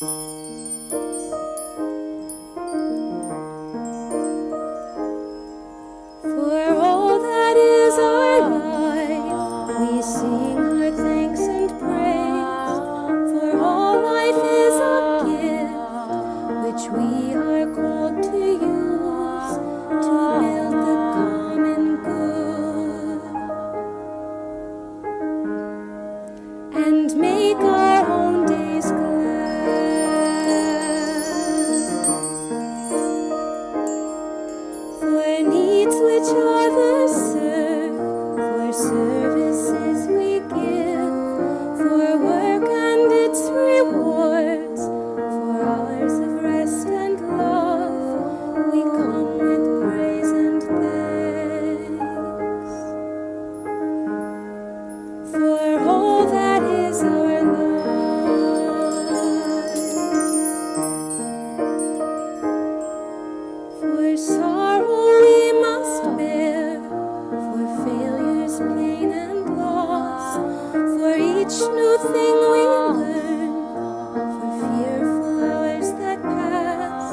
For all that is our life, we sing our thanks and praise. For all life is a gift, which we are called to use to build the common good and make our own days glad. For needs which others serve, for services we give, for work and its rewards, for hours of rest and love, we come with praise and thanks. For all that is our life, for sorrow we must bear, for failures, pain and loss, for each new thing we learn, for fearful hours that pass,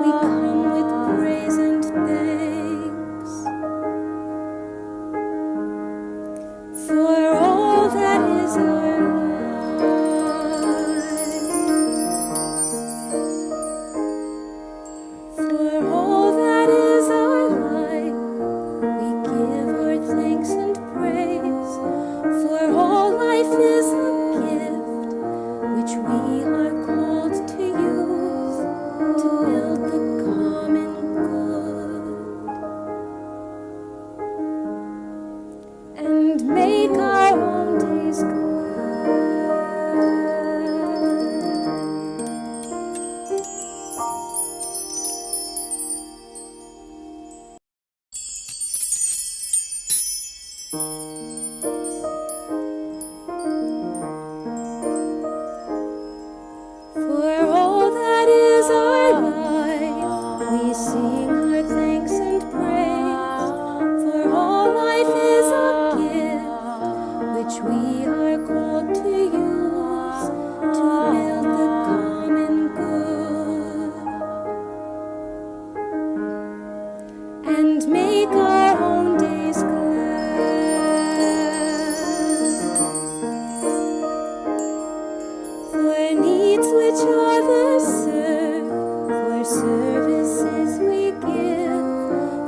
we come with praise and thanks. For all that is our life, for all that is our life, we give our thanks and praise. For all life is a gift, which we are called to use to build the common good and make our own days glad. For all that is our life, we sing our thanks and praise. For all life is a gift, which we are called to use to build the common good and make our own days glad. For needs which others serve, for services we give,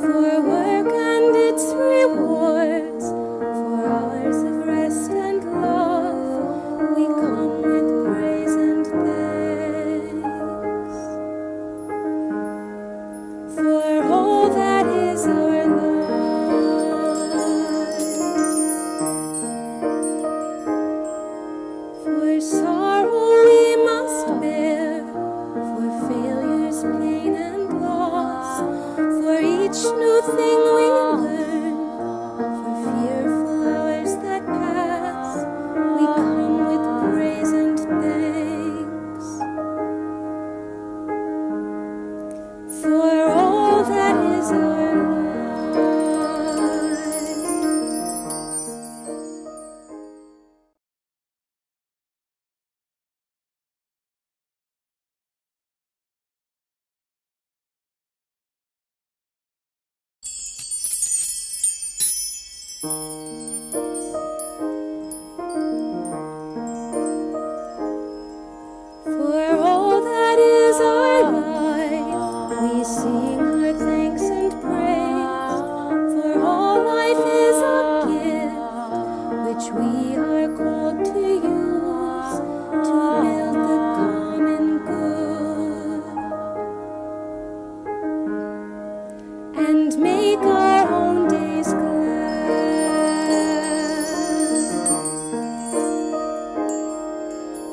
for work and its rewards, for hours of rest and love, we come with praise and thanks. For all that is our life, for sorrow we must bear, for failures, pain and loss, for each new thing we learn, for fearful hours that pass, we come with praise and thanks. For all that is our For all that is our life, we sing our thanks and praise. For all life is a gift, which we are called to use to build the common good and make our own days glad.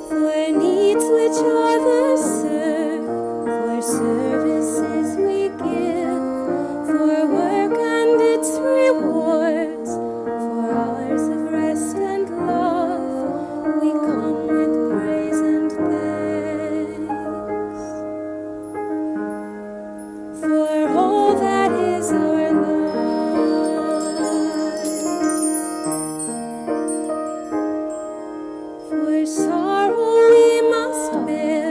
For needs which others serve, for services we give, for work and its rewards, for hours of rest and love, we come with praise and thanks. For all that is our life, for sorrow we must bear,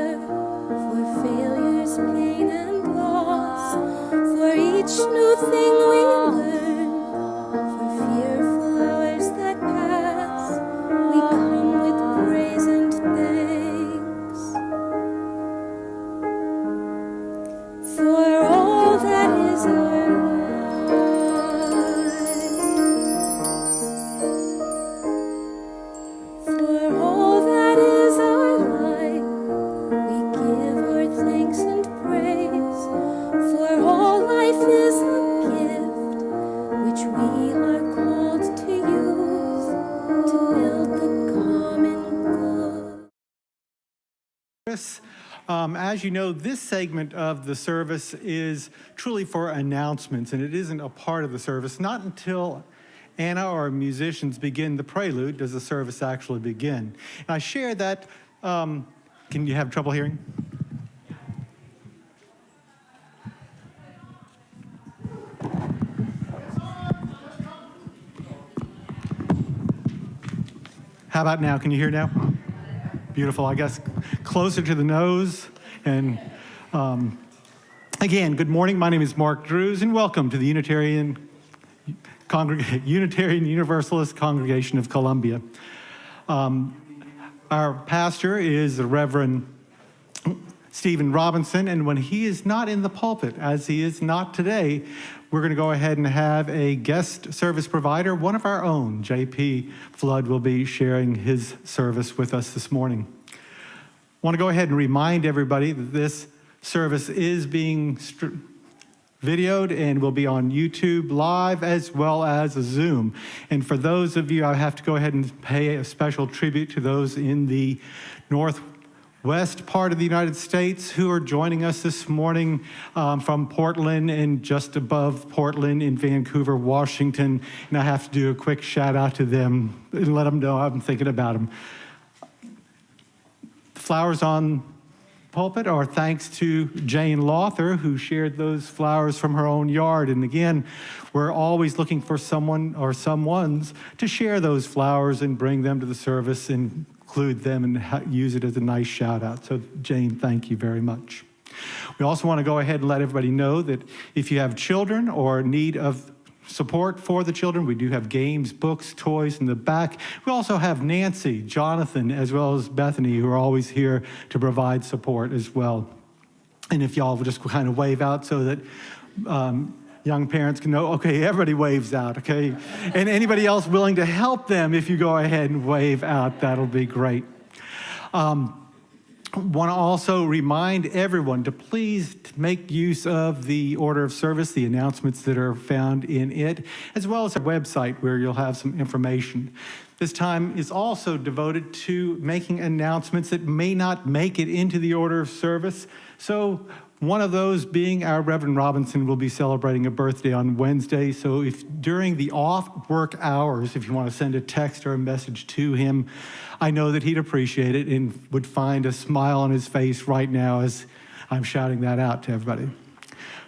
As you know, this segment of the service is truly for announcements, and it isn't a part of the service. Not until Anna or musicians begin the prelude does the service actually begin. And I share that, can you have trouble hearing? How about now? Can you hear now? Beautiful, I guess closer to the nose. And again, good morning. My name is Mark Drews, and welcome to the Unitarian Universalist Congregation of Columbia. Our pastor is the Reverend Stephen Robinson, and when he is not in the pulpit, as he is not today, we're going to go ahead and have a guest service provider, one of our own. J.P. Flood will be sharing his service with us this morning. I want to go ahead and remind everybody that this service is being videoed and will be on YouTube Live as well as Zoom. And for those of you, I have to go ahead and pay a special tribute to those in the northwest part of the United States who are joining us this morning from Portland and just above Portland in Vancouver, Washington. And I have to do a quick shout out to them and let them know I'm thinking about them. Flowers on pulpit are thanks to Jane Lawther, who shared those flowers from her own yard. And again, we're always looking for someone or someones to share those flowers and bring them to the service and include them and use it as a nice shout out. So Jane, thank you very much. We also want to go ahead and let everybody know that if you have children or need of support for the children, we do have games, books, toys in the back. We also have Nancy, Jonathan, as well as Bethany, who are always here to provide support as well. And if y'all will just kind of wave out so that young parents can know, okay, everybody waves out, okay? And anybody else willing to help them, if you go ahead and wave out, that'll be great. Want to also remind everyone to please make use of the order of service, the announcements that are found in it, as well as our website where you'll have some information. This time is also devoted to making announcements that may not make it into the order of service. So one of those being our Reverend Robinson will be celebrating a birthday on Wednesday. So if during the off work hours, if you want to send a text or a message to him, I know that he'd appreciate it and would find a smile on his face right now as I'm shouting that out to everybody.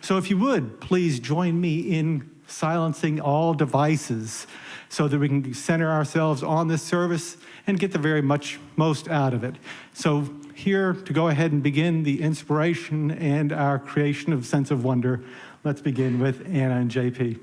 So if you would, please join me in silencing all devices so that we can center ourselves on this service and get the very most out of it. So here to go ahead and begin the inspiration and our creation of sense of wonder, let's begin with Anna and JP.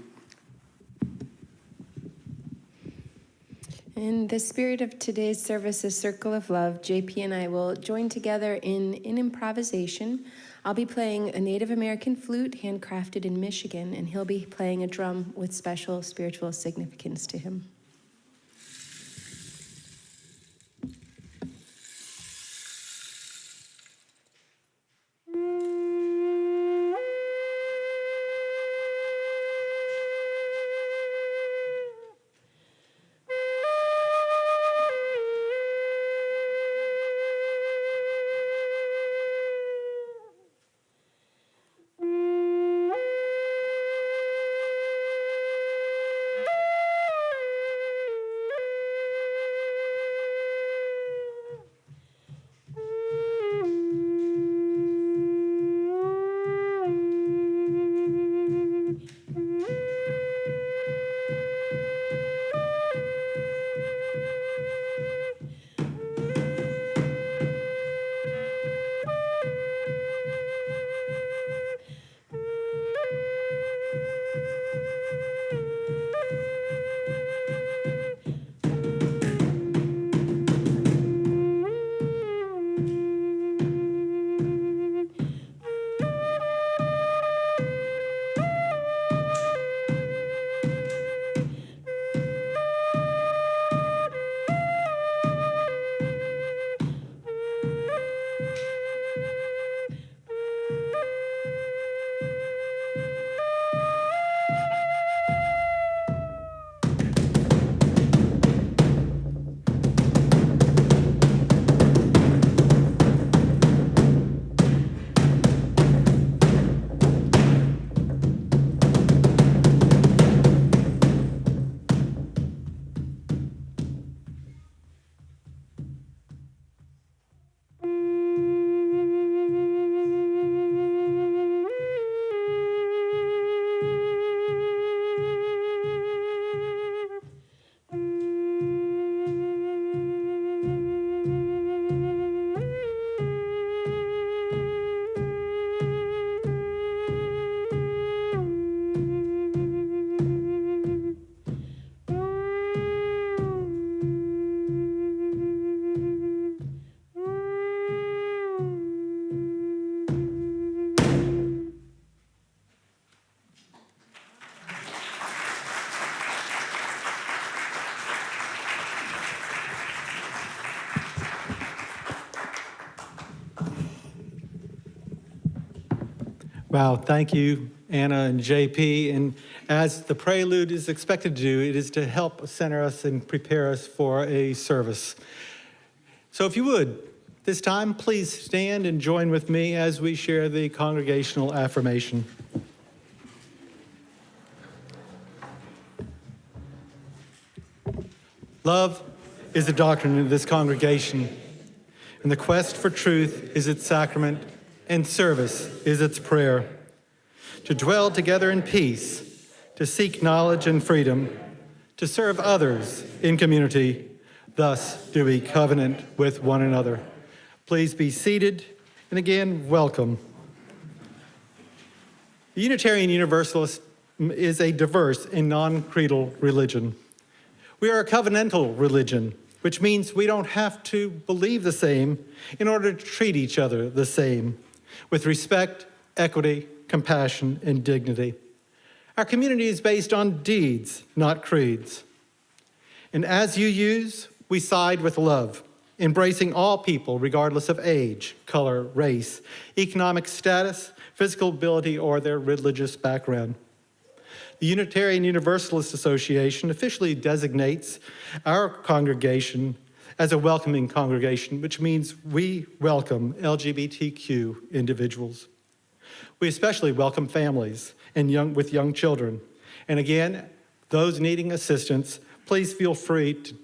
In the spirit of today's service, a Circle of Love, JP and I will join together in an improvisation. I'll be playing a Native American flute handcrafted in Michigan, and he'll be playing a drum with special spiritual significance to him. Wow, thank you, Anna and JP. And as the prelude is expected to do, it is to help center us and prepare us for a service. So if you would, this time, please stand and join with me as we share the congregational affirmation. Love is the doctrine of this congregation, and the quest for truth is its sacrament, and service is its prayer. To dwell together in peace, to seek knowledge and freedom, to serve others in community, thus do we covenant with one another. Please be seated, and again, welcome. The Unitarian Universalist is a diverse and non-creedal religion. We are a covenantal religion, which means we don't have to believe the same in order to treat each other the same, with respect, equity, compassion, and dignity. Our community is based on deeds, not creeds. And as UUs, we side with love, embracing all people regardless of age, color, race, economic status, physical ability, or their religious background. The Unitarian Universalist Association officially designates our congregation as a welcoming congregation, which means we welcome LGBTQ individuals. We especially welcome families and with young children. And again, those needing assistance, please feel free to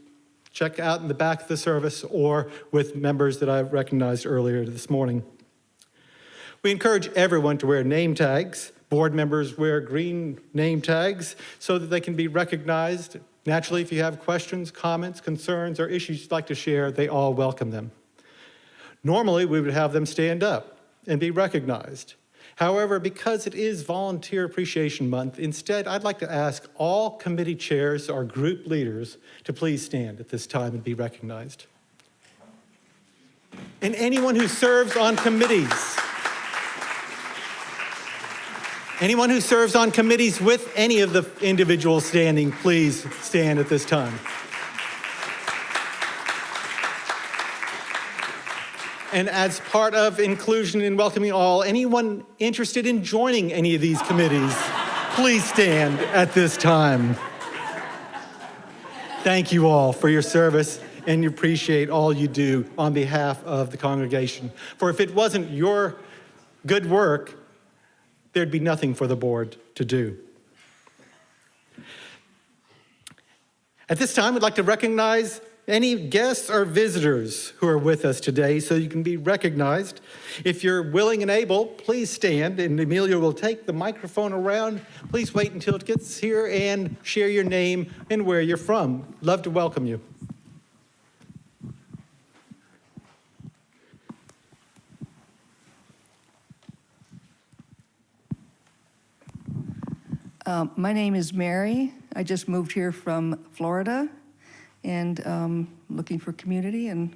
check out in the back of the service or with members that I recognized earlier this morning. We encourage everyone to wear name tags. Board members wear green name tags so that they can be recognized. Naturally, if you have questions, comments, concerns, or issues you'd like to share, they all welcome them. Normally, we would have them stand up and be recognized. However, because it is Volunteer Appreciation Month, instead, I'd like to ask all committee chairs or group leaders to please stand at this time and be recognized. And anyone who serves on committees, anyone who serves on committees with any of the individuals standing, please stand at this time. And as part of inclusion and welcoming all, anyone interested in joining any of these committees, please stand at this time. Thank you all for your service, and you appreciate all you do on behalf of the congregation. For if it wasn't your good work, there'd be nothing for the board to do. At this time, we'd like to recognize any guests or visitors who are with us today so you can be recognized. If you're willing and able, please stand, and Amelia will take the microphone around. Please wait until it gets here and share your name and where you're from. Love to welcome you. My name is Mary. I just moved here from Florida and looking for community, and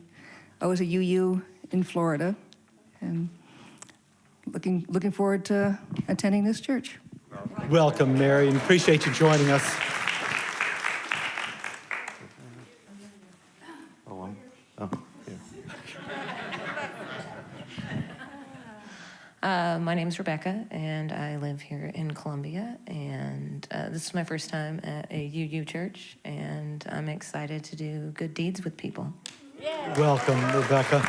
I was a UU in Florida and looking forward to attending this church. Welcome, Mary, and appreciate you joining us. My name's Rebecca, and I live here in Columbia, and this is my first time at a UU church, and I'm excited to do good deeds with people. Yeah. Welcome, Rebecca.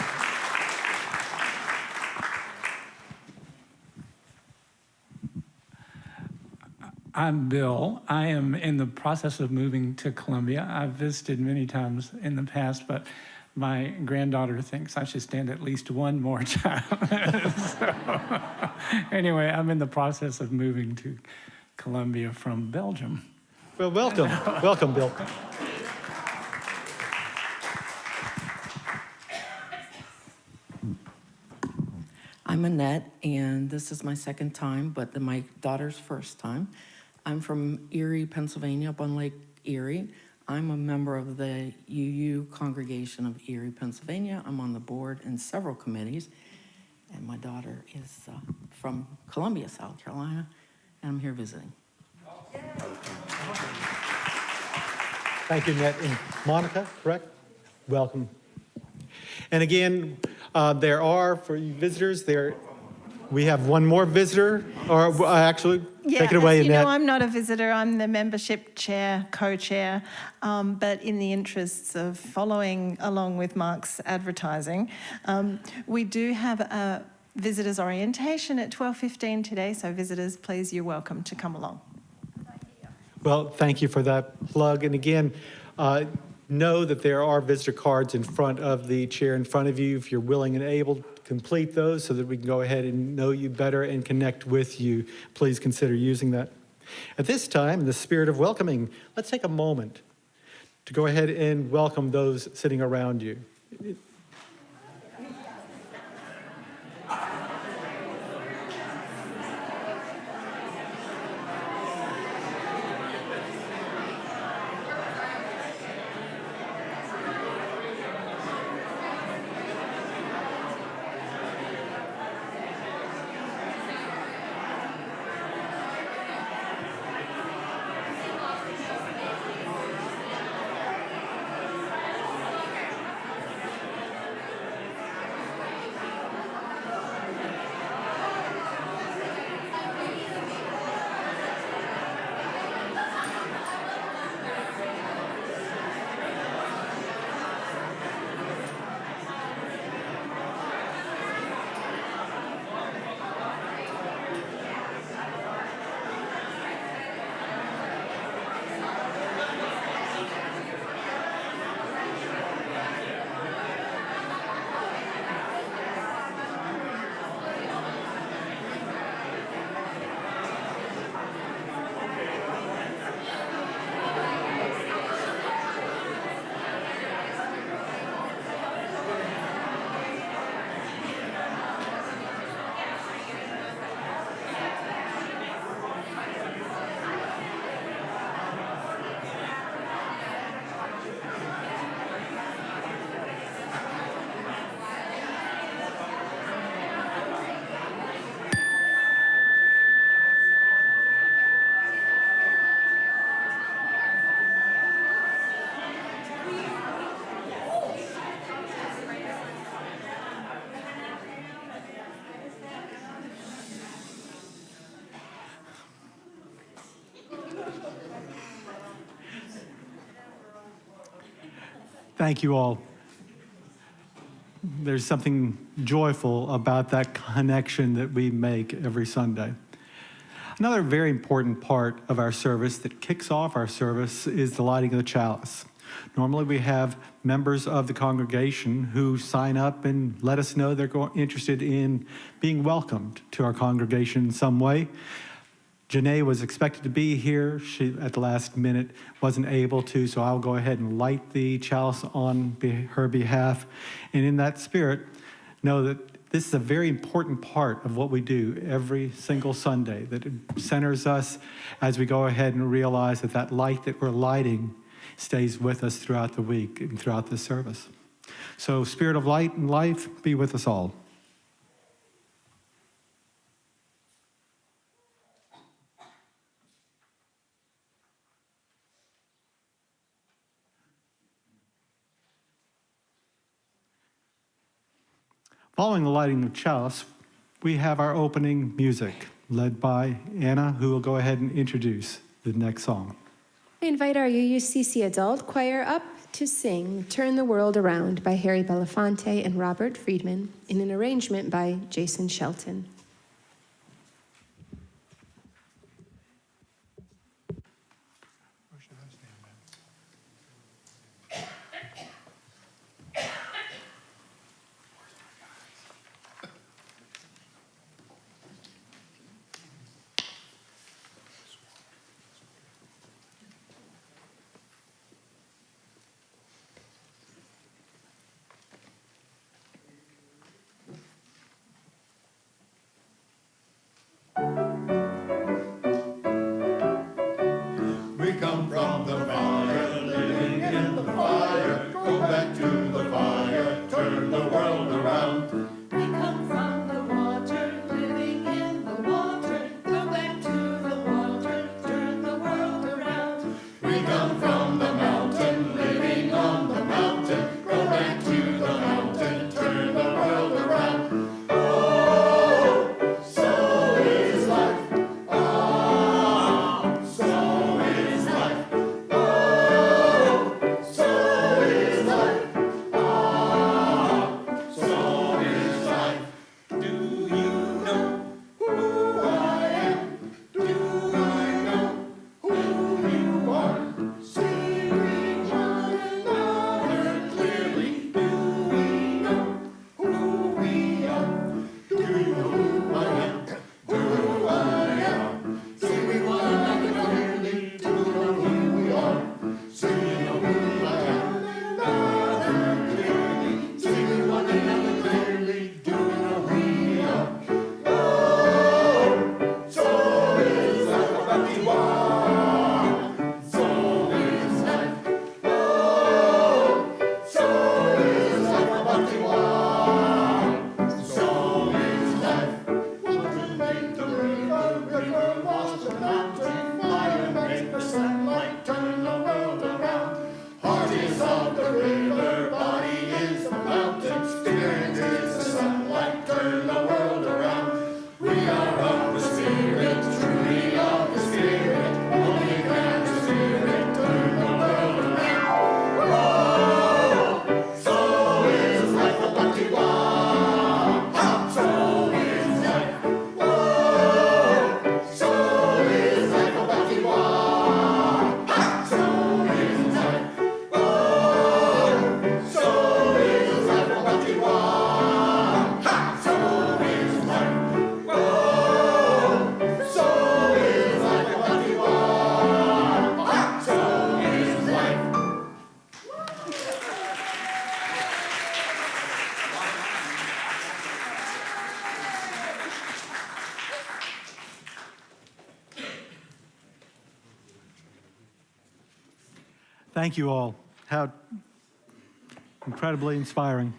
I'm Bill. I am in the process of moving to Columbia. I've visited many times in the past, but my granddaughter thinks I should stand at least one more time. So, anyway, I'm in the process of moving to Columbia from Belgium. Well, welcome. Welcome, Bill. I'm Annette, and this is my second time, but my daughter's first time. I'm from Erie, Pennsylvania, up on Lake Erie. I'm a member of the UU Congregation of Erie, Pennsylvania. I'm on the board and several committees. And my daughter is from Columbia, South Carolina, and I'm here visiting. Thank you, Annette. And Monica, correct? Welcome. And again, there are, for you visitors, there We have one more visitor, or actually, Yeah, take it away, as you know, Annette. I'm not a visitor. I'm the membership chair, co-chair. But in the interests of following along with Mark's advertising, we do have a visitors orientation at 12:15 today. So visitors, please, you're welcome to come along. Well, thank you for that plug. And again, know that there are visitor cards in front of the chair in front of you. If you're willing and able, complete those so that we can go ahead and know you better and connect with you. Please consider using that. At this time, in the spirit of welcoming, let's take a moment to go ahead and welcome those sitting around you. Thank you all. There's something joyful about that connection that we make every Sunday. Another very important part of our service that kicks off our service is the lighting of the chalice. Normally we have members of the congregation who sign up and let us know they're interested in being welcomed to our congregation in some way. Janae was expected to be here. She, at the last minute, wasn't able to, so I'll go ahead and light the chalice on her behalf. And in that spirit, know that this is a very important part of what we do every single Sunday, that it centers us as we go ahead and realize that that light that we're lighting stays with us throughout the week and throughout the service. So, spirit of light and life, be with us all. Following the lighting of chalice, we have our opening music, led by Anna, who will go ahead and introduce the next song. I invite our UUCC Adult Choir up to sing Turn the World Around by Harry Belafonte and Robert Friedman in an arrangement by Jason Shelton. Thank you all. How incredibly inspiring.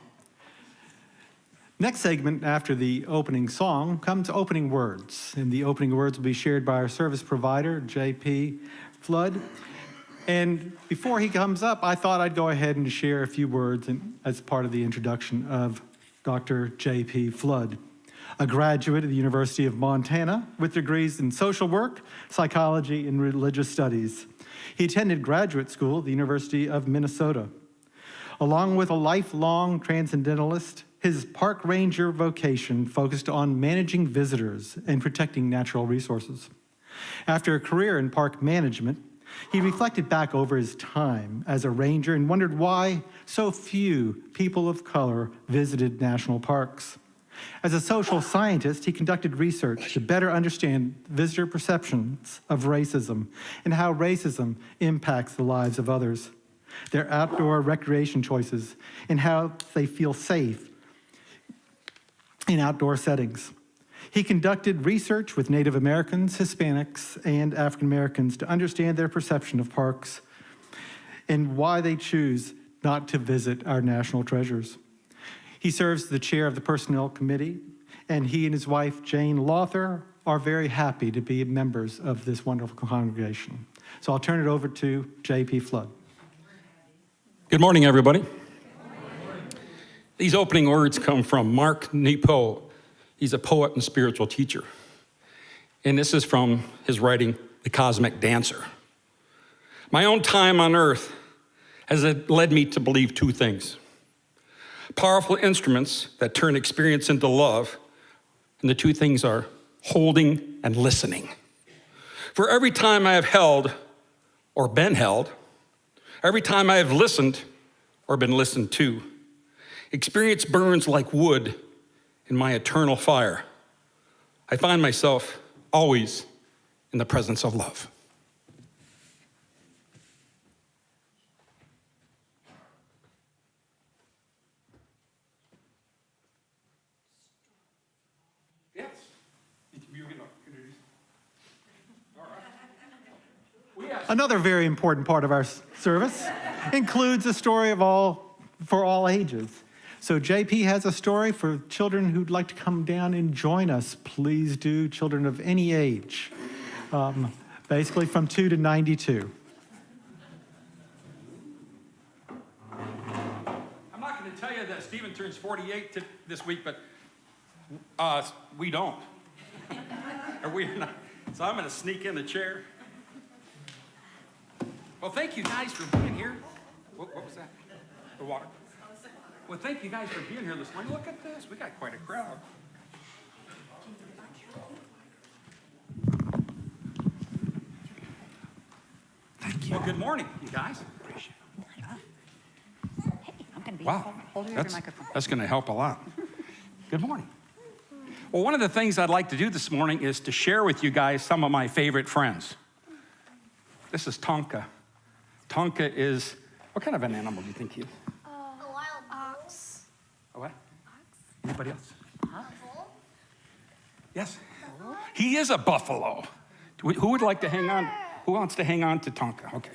Next segment after the opening song comes opening words. And the opening words will be shared by our service provider, J.P. Flood. And before he comes up, I thought I'd go ahead and share a few words as part of the introduction of Dr. J.P. Flood, a graduate of the University of Montana with degrees in social work, psychology, and religious studies. He attended graduate school at the University of Minnesota. Along with a lifelong transcendentalist, his park ranger vocation focused on managing visitors and protecting natural resources. After a career in park management, he reflected back over his time as a ranger and wondered why so few people of color visited national parks. As a social scientist, he conducted research to better understand visitor perceptions of racism and how racism impacts the lives of others, their outdoor recreation choices, and how they feel safe in outdoor settings. He conducted research with Native Americans, Hispanics, and African Americans to understand their perception of parks and why they choose not to visit our national treasures. He serves the chair of the Personnel Committee, and he and his wife, Jane Lawther, are very happy to be members of this wonderful congregation. So I'll turn it over to J.P. Flood. Good morning, everybody. These opening words come from Mark Nepo. He's a poet and spiritual teacher. And this is from his writing, The Cosmic Dancer. My own time on earth has led me to believe two things. Powerful instruments that turn experience into love, and the two things are holding and listening. For every time I have held or been held, every time I have listened or been listened to, experience burns like wood in my eternal fire. I find myself always in the presence of love. Yes. Another very important part of our service includes a story for all ages. So JP has a story for children who'd like to come down and join us. Please do, children of any age, basically from 2 to 92. I'm not going to tell you that Stephen turns 48 this week, but we don't. Or we're not. So I'm going to sneak in the chair. Well, thank you guys for being here. What was that? The water. Well, thank you guys for being here this morning. Look at this. We got quite a crowd. Thank you. Well, good morning, you guys. Wow, that's going to help a lot. Good morning. Well, one of the things I'd like to do this morning is to share with you guys some of my favorite friends. This is Tonka. Tonka is, what kind of an animal do you think he is? A wild ox. A what? Anybody else? Yes. He is a buffalo. Who would like to hang on? Who wants to hang on to Tonka? Okay.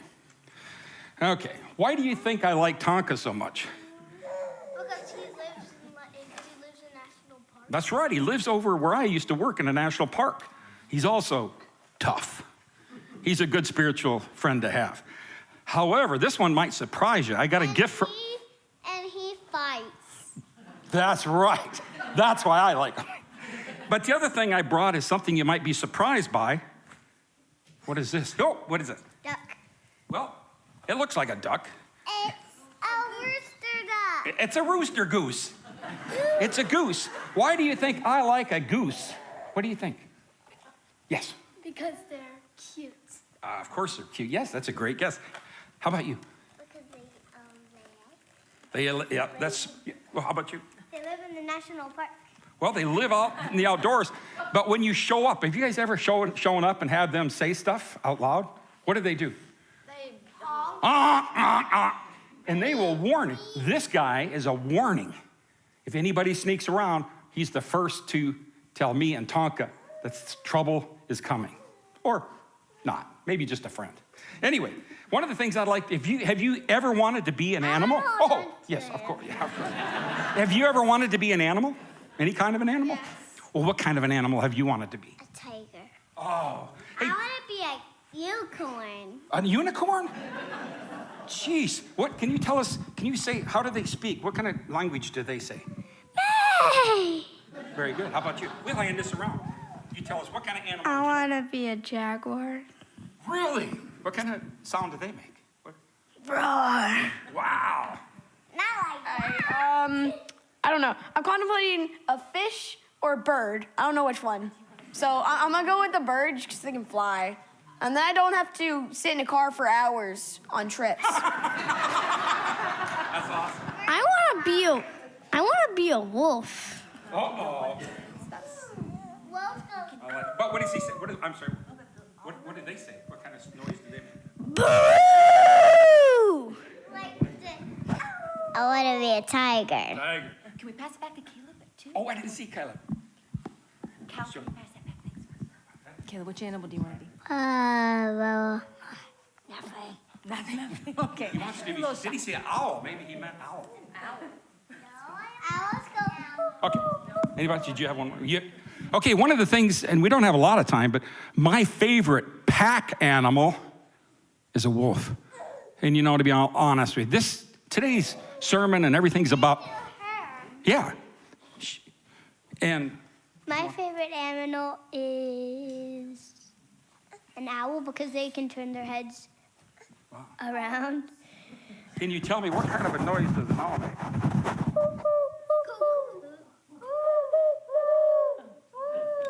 Okay. Why do you think I like Tonka so much? Because he lives in National Park. That's right. He lives over where I used to work in a national park. He's also tough. He's a good spiritual friend to have. However, this one might surprise you. I got a gift for... And he fights. That's right. That's why I like him. But the other thing I brought is something you might be surprised by. What is this? Oh, what is it? Duck. Well, it looks like a duck. It's a rooster duck. It's a rooster goose. It's a goose. Why do you think I like a goose? What do you think? Yes. Because they're cute. Of course they're cute. Yes, that's a great guess. How about you? Because they Yeah, that's, well, how about you? They live in the national park. Well, they live out in the outdoors, but when you show up, have you guys ever shown up and had them say stuff out loud? What do? They And they will warn you. This guy is a warning. If anybody sneaks around, he's the first to tell me and Tonka that trouble is coming. Or not, maybe just a friend. Anyway, one of the things I'd like, have you ever wanted to be an animal? Oh, yes, of course. Yeah, of course. Have you ever wanted to be an animal? Any kind of an animal? Yes. Well, what kind of an animal have you wanted to be? A tiger. Oh, hey, I want to be a unicorn. a unicorn? Jeez, what, can you tell us, can you say, how do they speak? What kind of language do they say? Hey! Very good, how about you? We'll hand this around. You tell us, what kind of animal? I want to be a jaguar. Really? What kind of sound do they make? What? Roar. Wow. I don't know. I'm contemplating a fish or a bird. I don't know which one. So I'm gonna go with the bird because they can fly. And then I don't have to sit in a car for hours on trips. That's awesome. I want to be a wolf. Uh-oh. Wolf I like it. But what does he say? I'm sorry. What did they say? What kind of noise do they make? Boo! I want to be a tiger. Tiger. Can we pass it back to Caleb too? Oh, I didn't see Caleb. Caleb, Sure. pass that back. Thanks. Caleb, which animal do you want to be? Well, nothing. Nothing. Okay. He wants to be, did he say owl? Maybe he meant owl. Owls go. Okay. Anybody, did you have one more? Yeah. Okay, one of the things, and we don't have a lot of time, but my favorite pack animal is a wolf. And you know, to be honest with you, today's sermon and everything's about, yeah. And My favorite animal is an owl because they can turn their heads around. can you tell me what kind of a noise does an owl make?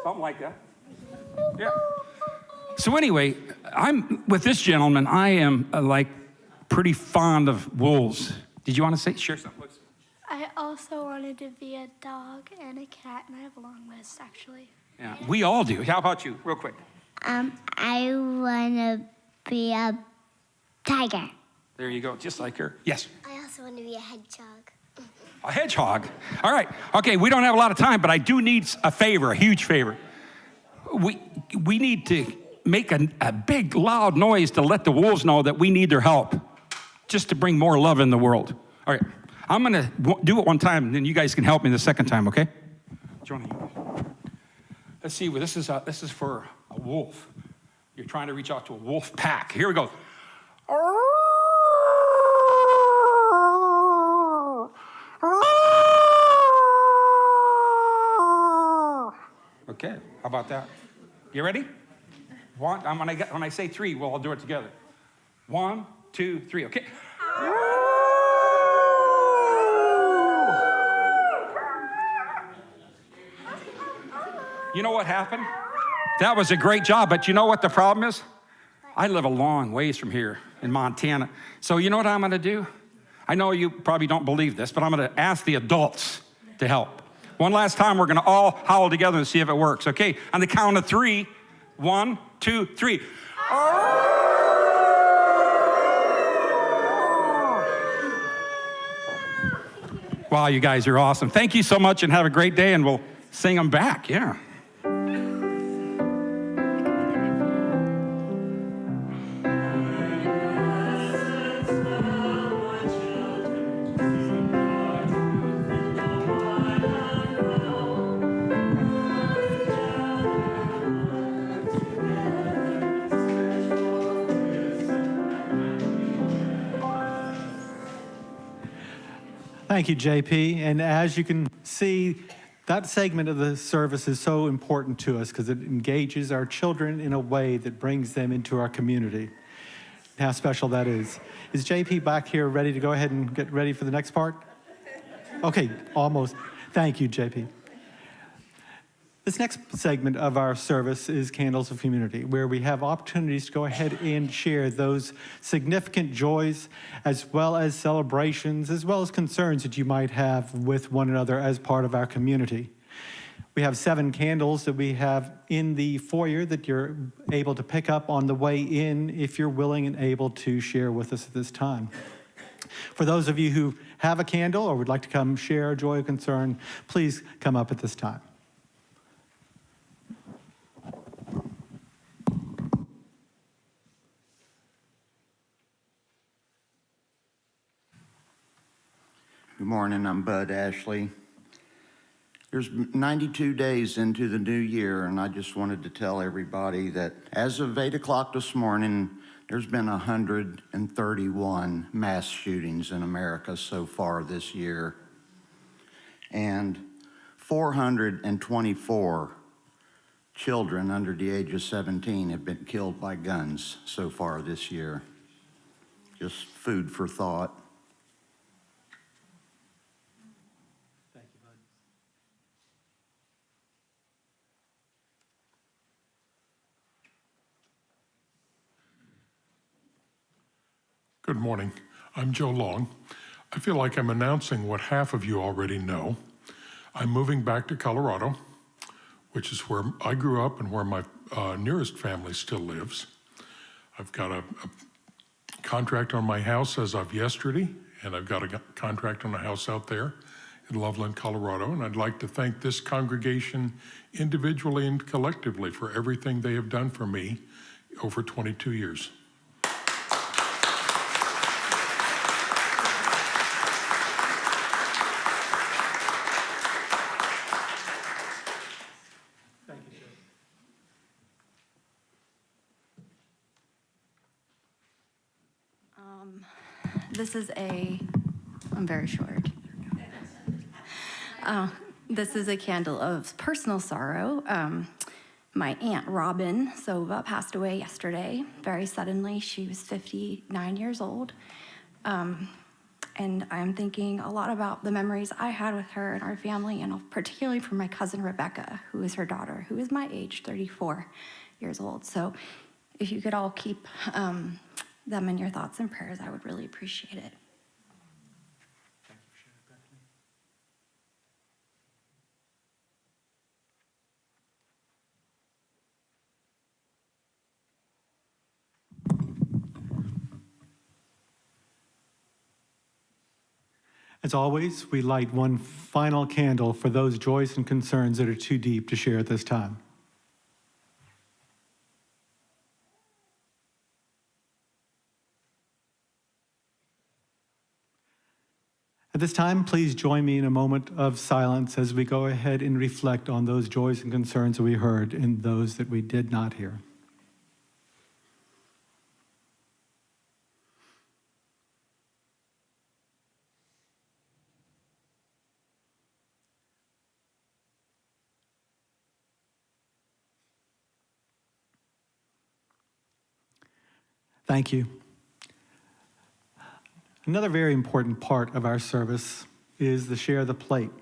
Something like that. Yeah. So anyway, I'm with this gentleman. I am like pretty fond of wolves. Did you want to share something? I also wanted to be a dog and a cat, and I have a long list actually. Yeah, we all do. How about you, real quick? I want to be a tiger. There you go, just like her. Yes. I also want to be a hedgehog. A hedgehog. All right. Okay, we don't have a lot of time, but I do need a favor, a huge favor. We need to make a big, loud noise to let the wolves know that we need their help, just to bring more love in the world. All right. I'm going to do it one time, and then you guys can help me the second time, okay? Johnny. Let's see. Well, this is for a wolf. You're trying to reach out to a wolf pack. Here we go. Okay, how about that? You ready? When I say three, we'll all do it together. 1, 2, 3, okay. You know what happened? That was a great job, but you know what the problem is? I live a long ways from here in Montana. So you know what I'm gonna do? I know you probably don't believe this, but I'm gonna ask the adults to help. One last time, we're gonna all howl together and see if it works, okay? On the count of 3, 1, 2, 3. Wow, you guys are awesome. Thank you so much and have a great day, and we'll sing them back, yeah. Thank you, JP. And as you can see, that segment of the service is so important to us because it engages our children in a way that brings them into our community. How special that is. Is JP back here ready to go ahead and get ready for the next part? Okay, almost. Thank you, JP. This next segment of our service is Candles of Community, where we have opportunities to go ahead and share those significant joys, as well as celebrations, as well as concerns that you might have with one another as part of our community. We have 7 candles that we have in the foyer that you're able to pick up on the way in if you're willing and able to share with us at this time. For those of you who have a candle or would like to come share a joy or concern, please come up at this time. morning. I'm Bud Ashley. There's 92 days into the new year, and I just wanted to tell everybody that as of 8 o'clock this morning, there's been 131 mass shootings in America so far this year, and 424 children under the age of 17 have been killed by guns so far this year. Just food for thought. Good morning. I'm Joe Long. I feel like I'm announcing what half of you already know. I'm moving back to Colorado, which is where I grew up and where my nearest family still lives. I've got a contract on my house as of yesterday, and I've got a contract on a house out there in Loveland, Colorado, and I'd like to thank this congregation individually and collectively for everything they have done for me over 22 years. I'm very short. This is a candle of personal sorrow. My Aunt Robin Sova passed away yesterday, very suddenly. She was 59 years old. And I'm thinking a lot about the memories I had with her and our family, and particularly for my cousin Rebecca, who is her daughter, who is my age, 34 years old. So if you could all keep them in your thoughts and prayers, I would really appreciate it. Thank you for sharing, Bethany. As always, we light one final candle for those joys and concerns that are too deep to share at this time. At this time, please join me in a moment of silence as we go ahead and reflect on those joys and concerns that we heard and those that we did not hear. Thank you. Another very important part of our service is the Share the Plate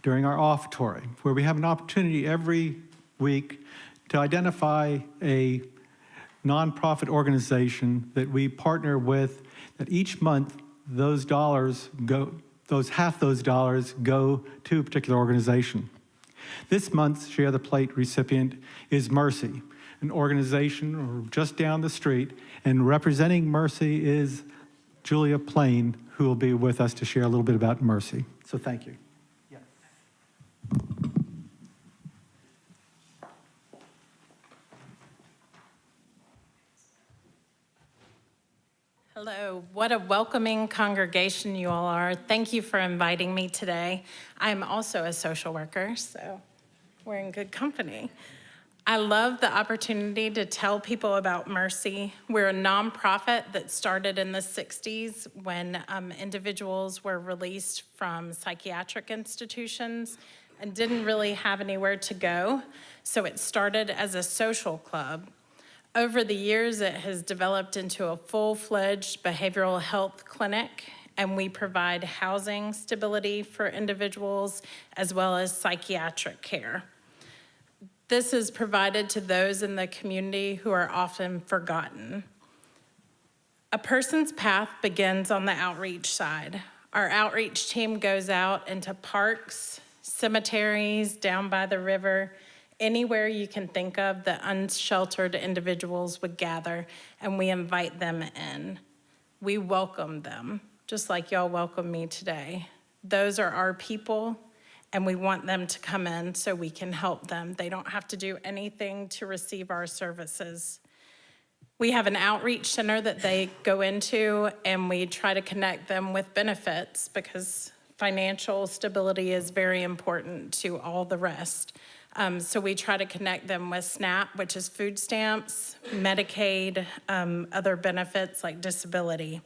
during our offertory, where we have an opportunity every week to identify a nonprofit organization that we partner with, that each month half those dollars go to a particular organization. This month's Share the Plate recipient is Mercy, an organization just down the street, and representing Mercy is Julia Plain, who will be with us to share a little bit about Mercy. So thank you. Yes. Hello, what a welcoming congregation you all are. Thank you for inviting me today. I'm also a social worker, so we're in good company. I love the opportunity to tell people about Mercy. We're a nonprofit that started in the 60s when individuals were released from psychiatric institutions and didn't really have anywhere to go. So it started as a social club. Over the years, it has developed into a full-fledged behavioral health clinic, and we provide housing stability for individuals as well as psychiatric care. This is provided to those in the community who are often forgotten. A person's path begins on the outreach side. Our outreach team goes out into parks, cemeteries, down by the river, anywhere you can think of that unsheltered individuals would gather, and we invite them in. We welcome them, just like y'all welcome me today. Those are our people, and we want them to come in so we can help them. They don't have to do anything to receive our services. We have an outreach center that they go into, and we try to connect them with benefits, because financial stability is very important to all the rest. So we try to connect them with SNAP, which is food stamps, Medicaid, other benefits like disability.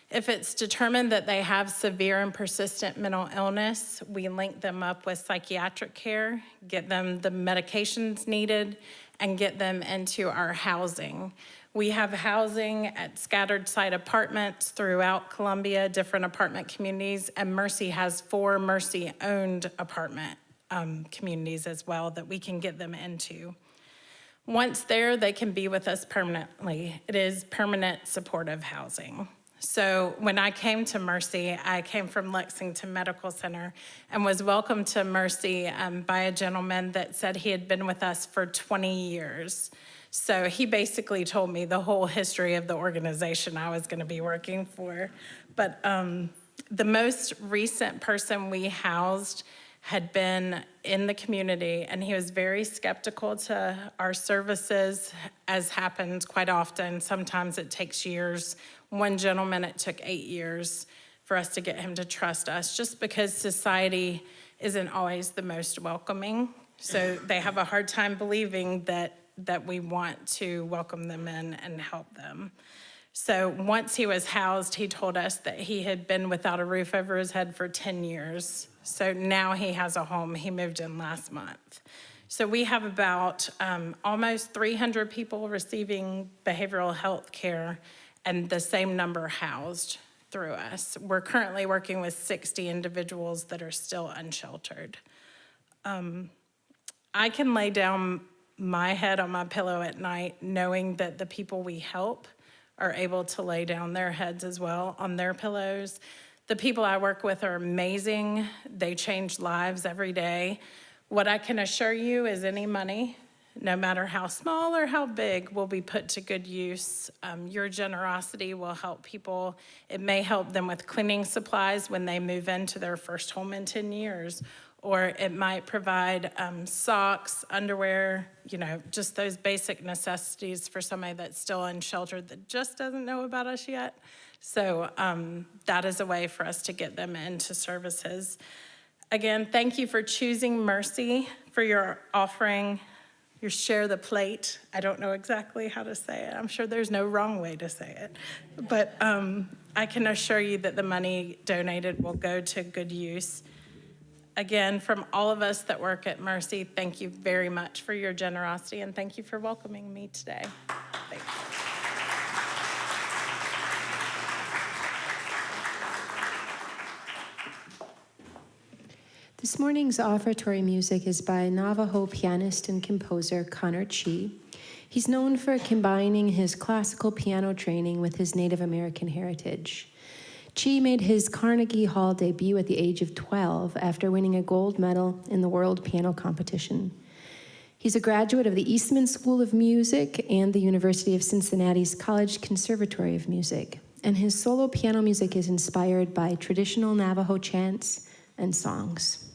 If it's determined that they have severe and persistent mental illness, we link them up with psychiatric care, get them the medications needed, and get them into our housing. We have housing at scattered site apartments throughout Columbia, different apartment communities, and Mercy has 4 Mercy-owned apartment communities as well that we can get them into. Once there, they can be with us permanently. It is permanent supportive housing. So when I came to Mercy, I came from Lexington Medical Center and was welcomed to Mercy by a gentleman that said he had been with us for 20 years. So he basically told me the whole history of the organization I was going to be working for. But the most recent person we housed had been in the community, and he was very skeptical to our services, as happens quite often. Sometimes it takes years. One gentleman, it took 8 years for us to get him to trust us, just because society isn't always the most welcoming. So they have a hard time believing that we want to welcome them in and help them. So once he was housed, he told us that he had been without a roof over his head for 10 years. So now he has a home. He moved in last month. So we have about almost 300 people receiving behavioral health care and the same number housed through us. We're currently working with 60 individuals that are still unsheltered. I can lay down my head on my pillow at night knowing that the people we help are able to lay down their heads as well on their pillows. The people I work with are amazing. They change lives every day. What I can assure you is any money, no matter how small or how big, will be put to good use. Your generosity will help people. It may help them with cleaning supplies when they move into their first home in 10 years, or it might provide socks, underwear, just those basic necessities for somebody that's still unsheltered that just doesn't know about us yet. So that is a way for us to get them into services. Again, thank you for choosing Mercy for your offering, your share the plate. I don't know exactly how to say it. I'm sure there's no wrong way to say it. But I can assure you that the money donated will go to good use. Again, from all of us that work at Mercy, thank you very much for your generosity, and thank you for welcoming me today. Thank you. This morning's offertory music is by Navajo pianist and composer Connor Chi. He's known for combining his classical piano training with his Native American heritage. Chi made his Carnegie Hall debut at the age of 12 after winning a gold medal in the World Piano Competition. He's a graduate of the Eastman School of Music and the University of Cincinnati's College Conservatory of Music, and his solo piano music is inspired by traditional Navajo chants and songs.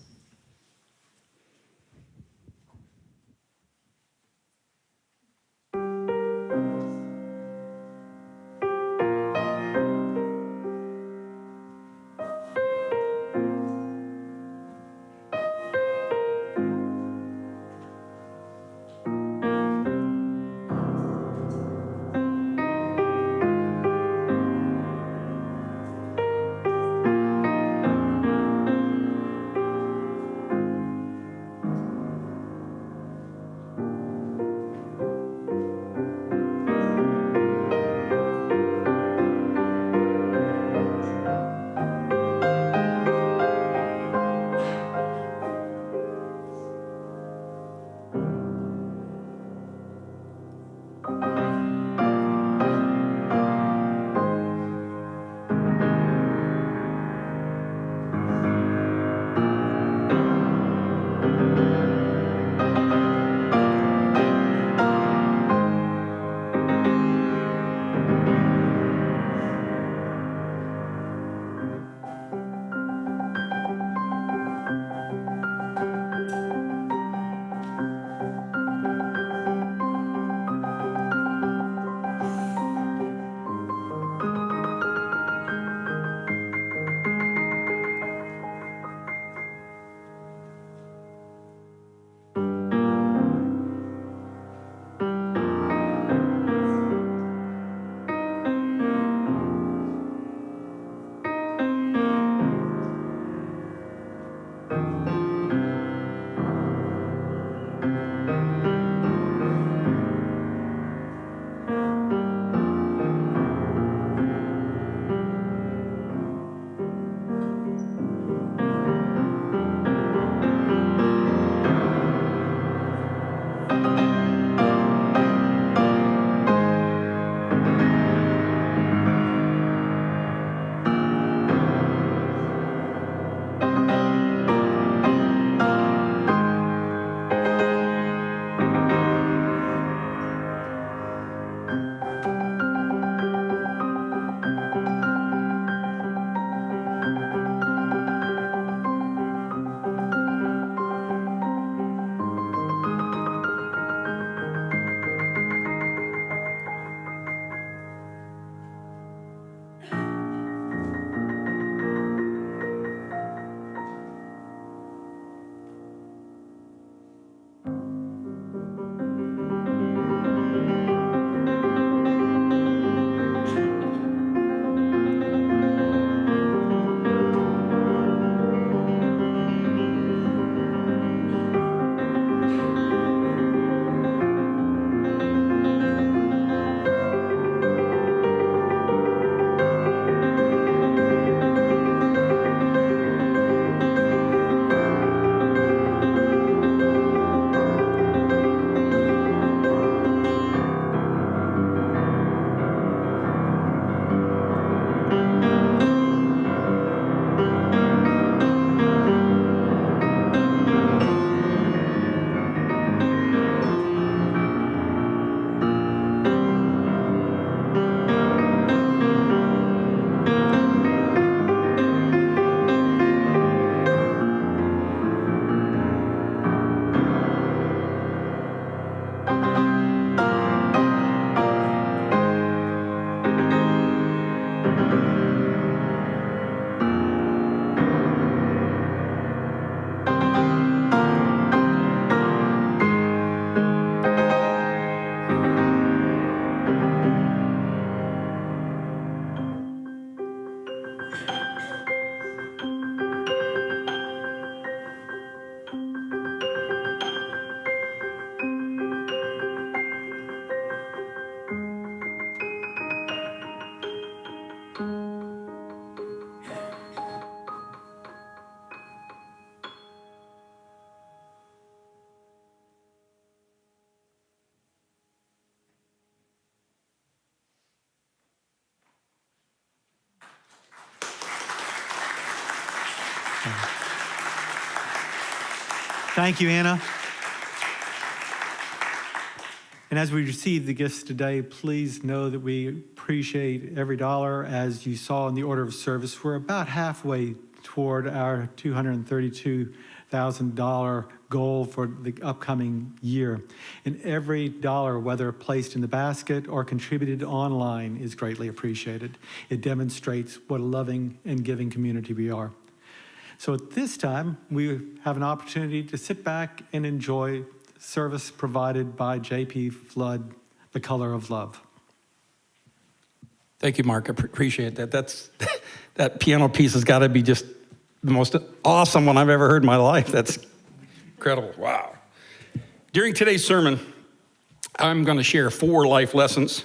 Thank you, Anna. And as we receive the gifts today, please know that we appreciate every dollar. As you saw in the order of service, we're about halfway toward our $232,000 goal for the upcoming year. And every dollar, whether placed in the basket or contributed online, is greatly appreciated. It demonstrates what a loving and giving community we are. So at this time, we have an opportunity to sit back and enjoy service provided by J.P. Flood, The Color of Love. Thank you, Mark. I appreciate that. That piano piece has got to be just the most awesome one I've ever heard in my life. That's incredible. Wow. During today's sermon, I'm going to share 4 life lessons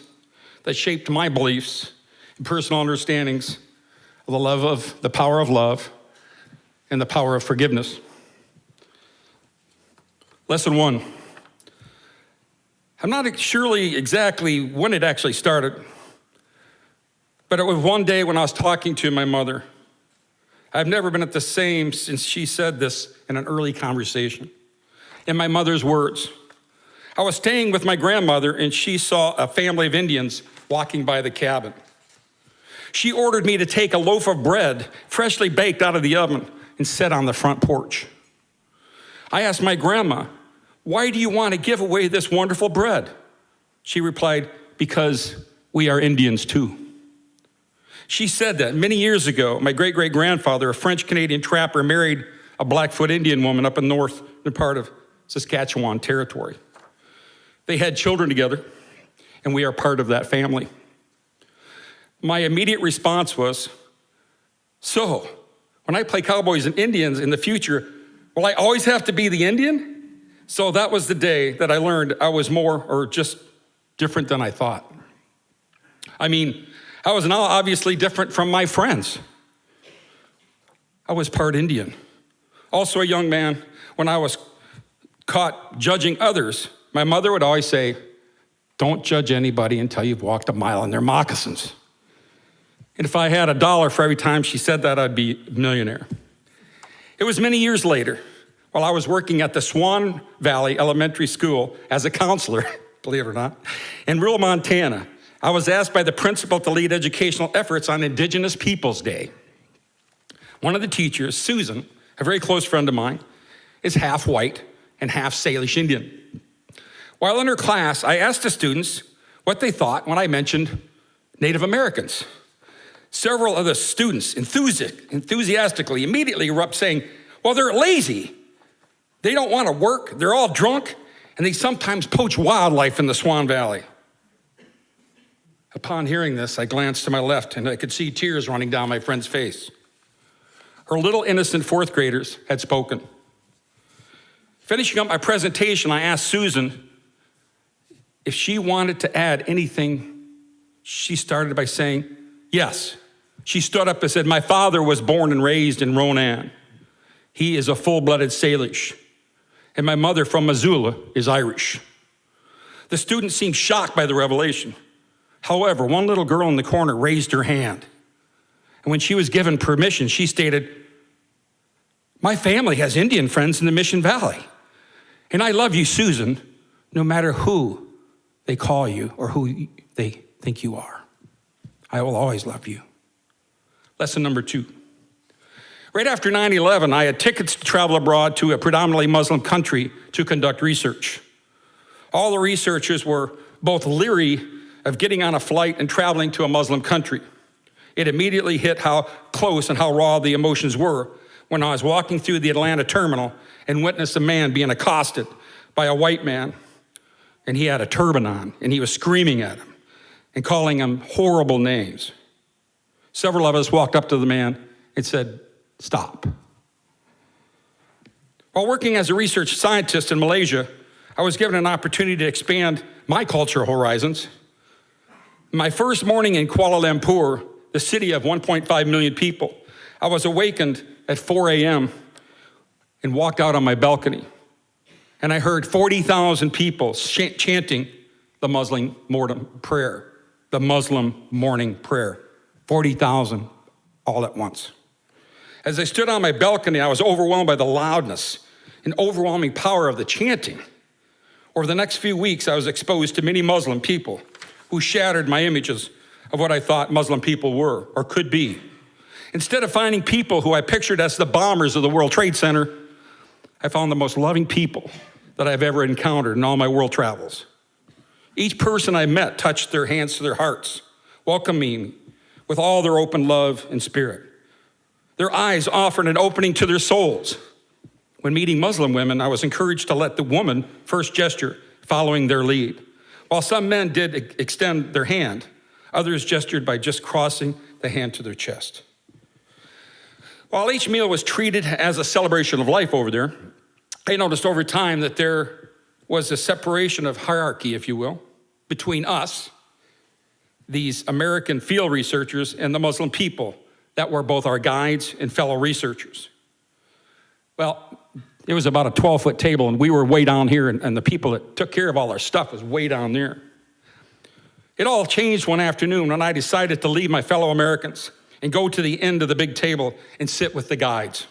that shaped my beliefs and personal understandings of the power of love and the power of forgiveness. Lesson 1. I'm not surely exactly when it actually started, but it was one day when I was talking to my mother. I've never been at the same since she said this in an early conversation. In my mother's words, I was staying with my grandmother and she saw a family of Indians walking by the cabin. She ordered me to take a loaf of bread, freshly baked out of the oven, and set on the front porch. I asked my grandma, "Why do you want to give away this wonderful bread?" She replied, "Because we are Indians too." She said that many years ago, my great-great-grandfather, a French-Canadian trapper, married a Blackfoot Indian woman up in northern part of Saskatchewan territory. They had children together, and we are part of that family. My immediate response was, "So, when I play cowboys and Indians in the future, will I always have to be the Indian?" So that was the day that I learned I was more or just different than I thought. I mean, I was now obviously different from my friends. I was part Indian. Also a young man, when I was caught judging others, my mother would always say, "Don't judge anybody until you've walked a mile in their moccasins." And if I had $1 for every time she said that, I'd be a millionaire. It was many years later, while I was working at the Swan Valley Elementary School as a counselor, believe it or not, in rural Montana, I was asked by the principal to lead educational efforts on Indigenous Peoples Day. One of the teachers, Susan, a very close friend of mine, is half white and half Salish Indian. While in her class, I asked the students what they thought when I mentioned Native Americans. Several of the students enthusiastically immediately erupt saying, "Well, they're lazy. They don't want to work, they're all drunk, and they sometimes poach wildlife in the Swan Valley." Upon hearing this, I glanced to my left and I could see tears running down my friend's face. Her little innocent 4th graders had spoken. Finishing up my presentation, I asked Susan if she wanted to add anything. She started by saying, "Yes." She stood up and said, "My father was born and raised in Ronan. He is a full-blooded Salish. And my mother from Missoula is Irish." The student seemed shocked by the revelation. However, one little girl in the corner raised her hand. And when she was given permission, she stated, "My family has Indian friends in the Mission Valley. And I love you, Susan, no matter who they call you or who they think you are. I will always love you." Lesson number 2. Right after 9/11, I had tickets to travel abroad to a predominantly Muslim country to conduct research. All the researchers were both leery of getting on a flight and traveling to a Muslim country. It immediately hit how close and how raw the emotions were when I was walking through the Atlanta terminal and witnessed a man being accosted by a white man, and he had a turban on, and he was screaming at him and calling him horrible names. Several of us walked up to the man and said, "Stop." While working as a research scientist in Malaysia, I was given an opportunity to expand my cultural horizons. My first morning in Kuala Lumpur, the city of 1.5 million people, I was awakened at 4 a.m. and walked out on my balcony. And I heard 40,000 people chanting the Muslim morning prayer, the Muslim morning prayer. 40,000 all at once. As I stood on my balcony, I was overwhelmed by the loudness and overwhelming power of the chanting. Over the next few weeks, I was exposed to many Muslim people who shattered my images of what I thought Muslim people were or could be. Instead of finding people who I pictured as the bombers of the World Trade Center, I found the most loving people that I've ever encountered in all my world travels. Each person I met touched their hands to their hearts, welcoming me with all their open love and spirit. Their eyes offered an opening to their souls. When meeting Muslim women, I was encouraged to let the woman first gesture, following their lead. While some men did extend their hand, others gestured by just crossing the hand to their chest. While each meal was treated as a celebration of life over there, I noticed over time that there was a separation of hierarchy, if you will, between us, these American field researchers, and the Muslim people that were both our guides and fellow researchers. Well, it was about a 12-foot table, and we were way down here, and the people that took care of all our stuff was way down there. It all changed one afternoon when I decided to leave my fellow Americans and go to the end of the big table and sit with the guides.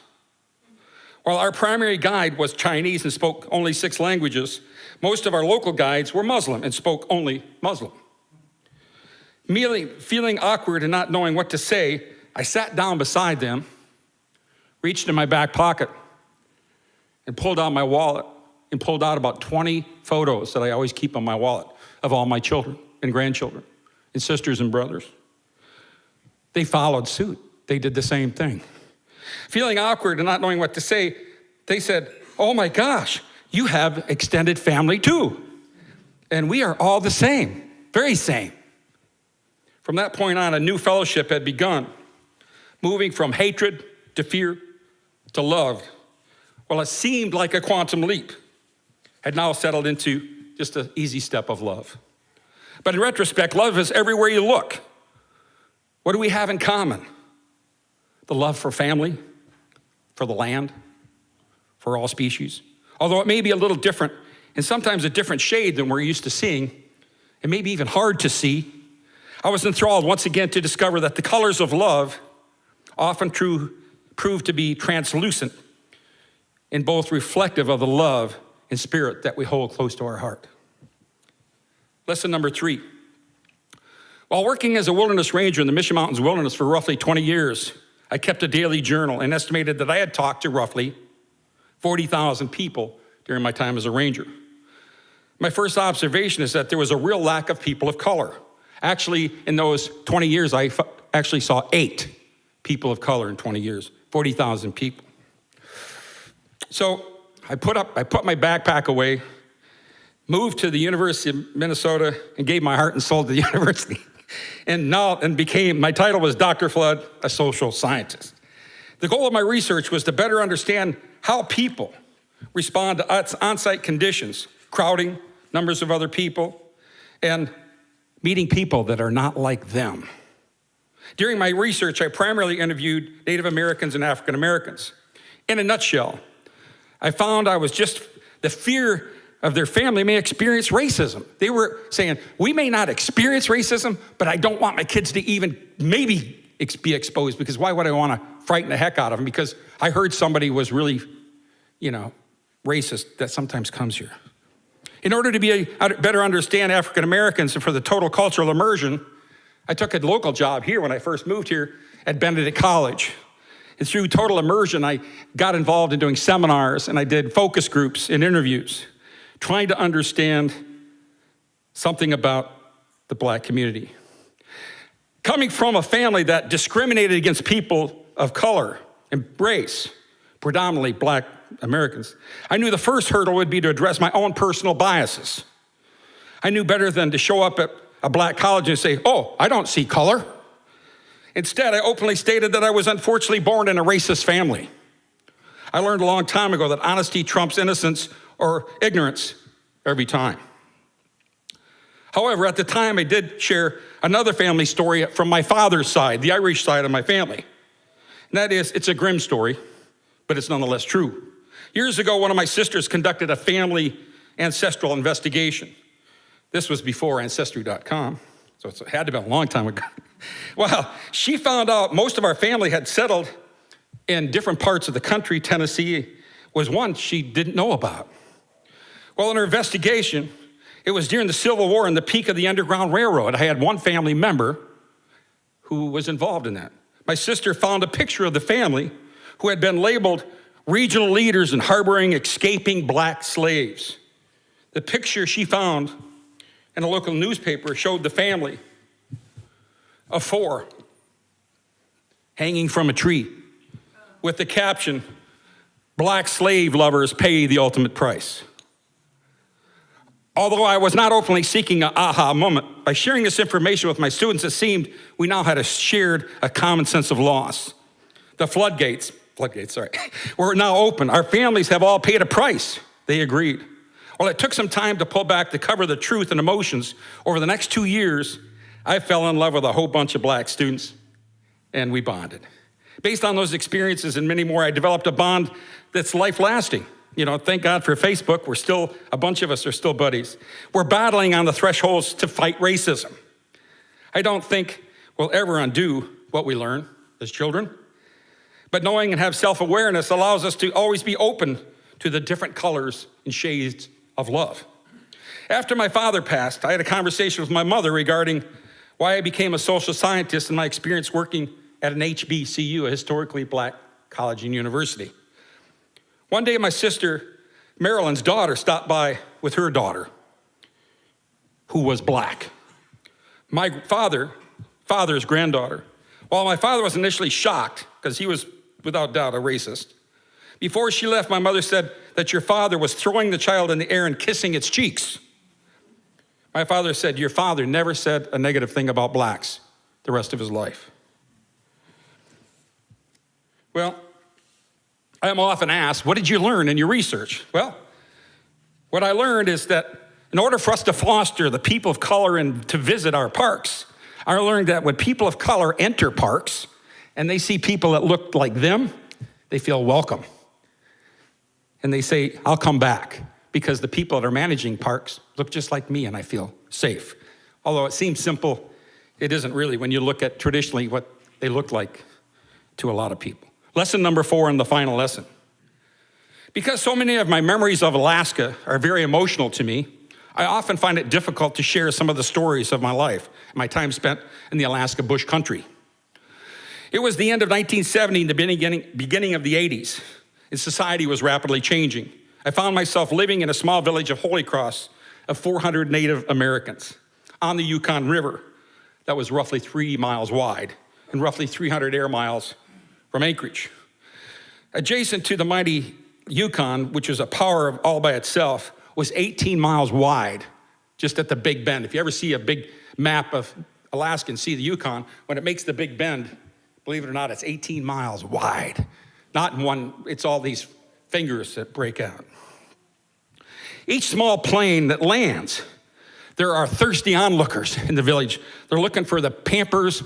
While our primary guide was Chinese and spoke only 6 languages, most of our local guides were Muslim and spoke only Muslim. Feeling awkward and not knowing what to say, I sat down beside them, reached in my back pocket, and pulled out my wallet and pulled out about 20 photos that I always keep on my wallet of all my children and grandchildren and sisters and brothers. They followed suit. They did the same thing. Feeling awkward and not knowing what to say, they said, "Oh my gosh, you have extended family too. And we are all the same, very same." From that point on, a new fellowship had begun, moving from hatred to fear to love. Well, it seemed like a quantum leap, had now settled into just an easy step of love. But in retrospect, love is everywhere you look. What do we have in common? The love for family, for the land, for all species. Although it may be a little different, and sometimes a different shade than we're used to seeing, and maybe even hard to see, I was enthralled once again to discover that the colors of love often prove to be translucent and both reflective of the love and spirit that we hold close to our heart. Lesson number 3. While working as a wilderness ranger in the Mission Mountains wilderness for roughly 20 years, I kept a daily journal and estimated that I had talked to roughly 40,000 people during my time as a ranger. My first observation is that there was a real lack of people of color. Actually, in those 20 years, I actually saw 8 people of color in 20 years, 40,000 people. So I put my backpack away, moved to the University of Minnesota, and gave my heart and soul to the university. My title was Dr. Flood, a social scientist. The goal of my research was to better understand how people respond to on-site conditions, crowding, numbers of other people, and meeting people that are not like them. During my research, I primarily interviewed Native Americans and African Americans. In a nutshell, I found the fear of their family may experience racism. They were saying, we may not experience racism, but I don't want my kids to even maybe be exposed, because why would I want to frighten the heck out of them? Because I heard somebody was really, racist. That sometimes comes here. In order to better understand African Americans and for the total cultural immersion, I took a local job here when I first moved here at Benedict College. And through total immersion, I got involved in doing seminars, and I did focus groups and interviews, trying to understand something about the Black community. Coming from a family that discriminated against people of color and race, predominantly Black Americans, I knew the first hurdle would be to address my own personal biases. I knew better than to show up at a Black college and say, "Oh, I don't see color." Instead, I openly stated that I was unfortunately born in a racist family. I learned a long time ago that honesty trumps innocence or ignorance every time. However, at the time, I did share another family story from my father's side, the Irish side of my family. And that is, it's a grim story, but it's nonetheless true. Years ago, one of my sisters conducted a family ancestral investigation. This was before Ancestry.com, so it had to have been a long time ago. Well, she found out most of our family had settled in different parts of the country. Tennessee was one she didn't know about. Well, in her investigation, it was during the Civil War and the peak of the Underground Railroad. I had one family member who was involved in that. My sister found a picture of the family who had been labeled regional leaders in harboring escaping black slaves. The picture she found in a local newspaper showed the family of 4 hanging from a tree with the caption, "Black slave lovers pay the ultimate price." Although I was not openly seeking an aha moment, by sharing this information with my students, it seemed we now had a common sense of loss. The floodgates, were now open. Our families have all paid a price. They agreed. Well, it took some time to pull back to cover the truth and emotions. Over the next 2 years, I fell in love with a whole bunch of black students, and we bonded. Based on those experiences and many more, I developed a bond that's life-lasting. You know, thank God for Facebook. A bunch of us are still buddies. We're battling on the thresholds to fight racism. I don't think we'll ever undo what we learn as children, but knowing and have self-awareness allows us to always be open to the different colors and shades of love. After my father passed, I had a conversation with my mother regarding why I became a social scientist and my experience working at an HBCU, a historically black college and university. One day, my sister, Marilyn's daughter, stopped by with her daughter, who was black. My father's granddaughter. While my father was initially shocked, because he was without doubt a racist, before she left, my mother said that your father was throwing the child in the air and kissing its cheeks. My father said, your father never said a negative thing about blacks the rest of his life. Well, I am often asked, what did you learn in your research? Well, what I learned is that in order for us to foster the people of color and to visit our parks, I learned that when people of color enter parks and they see people that look like them, they feel welcome. And they say, I'll come back, because the people that are managing parks look just like me and I feel safe. Although it seems simple, it isn't really when you look at traditionally what they look like to a lot of people. Lesson number 4 and the final lesson. Because so many of my memories of Alaska are very emotional to me, I often find it difficult to share some of the stories of my life, my time spent in the Alaska bush country. It was the end of 1970 and the beginning of the 80s, and society was rapidly changing. I found myself living in a small village of Holy Cross of 400 Native Americans on the Yukon River that was roughly 3 miles wide and roughly 300 air miles from Anchorage. Adjacent to the mighty Yukon, which was a power all by itself, was 18 miles wide, just at the Big Bend. If you ever see a big map of Alaska and see the Yukon, when it makes the Big Bend, believe it or not, it's 18 miles wide. Not in one, it's all these fingers that break out. Each small plane that lands, there are thirsty onlookers in the village. They're looking for the Pampers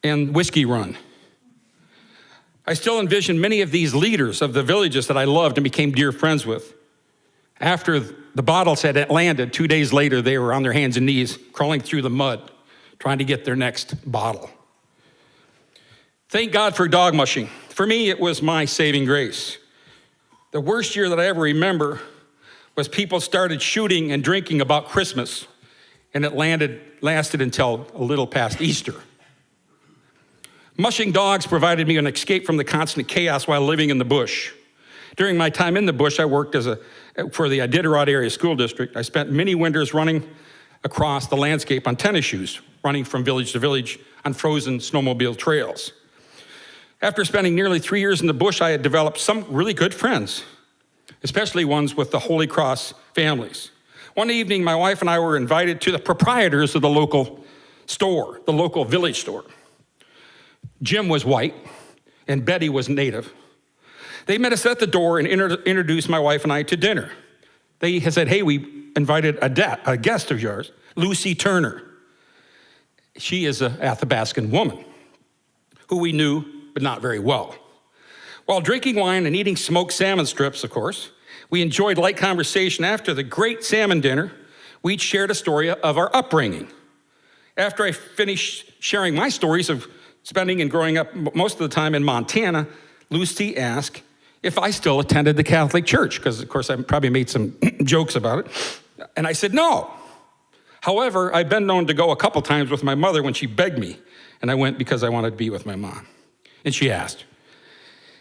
and Whiskey Run. I still envision many of these leaders of the villages that I loved and became dear friends with. After the bottles had landed, 2 days later, they were on their hands and knees, crawling through the mud, trying to get their next bottle. Thank God for dog mushing. For me, it was my saving grace. The worst year that I ever remember was people started shooting and drinking about Christmas, and it lasted until a little past Easter. Mushing dogs provided me an escape from the constant chaos while living in the bush. During my time in the bush, I worked for the Iditarod Area School District. I spent many winters running across the landscape on tennis shoes, running from village to village on frozen snowmobile trails. After spending nearly 3 years in the bush, I had developed some really good friends, especially ones with the Holy Cross families. One evening, my wife and I were invited to the proprietors of the local store, the local village store. Jim was white, and Betty was Native. They met us at the door and introduced my wife and I to dinner. They had said, hey, we invited a guest of yours, Lucy Turner. She is an Athabascan woman who we knew, but not very well. While drinking wine and eating smoked salmon strips, of course, we enjoyed light conversation. After the great salmon dinner, we each shared a story of our upbringing. After I finished sharing my stories of spending and growing up most of the time in Montana, Lucy asked if I still attended the Catholic Church, because of course I probably made some jokes about it. And I said, no. However, I've been known to go a couple times with my mother when she begged me, and I went because I wanted to be with my mom. And she asked.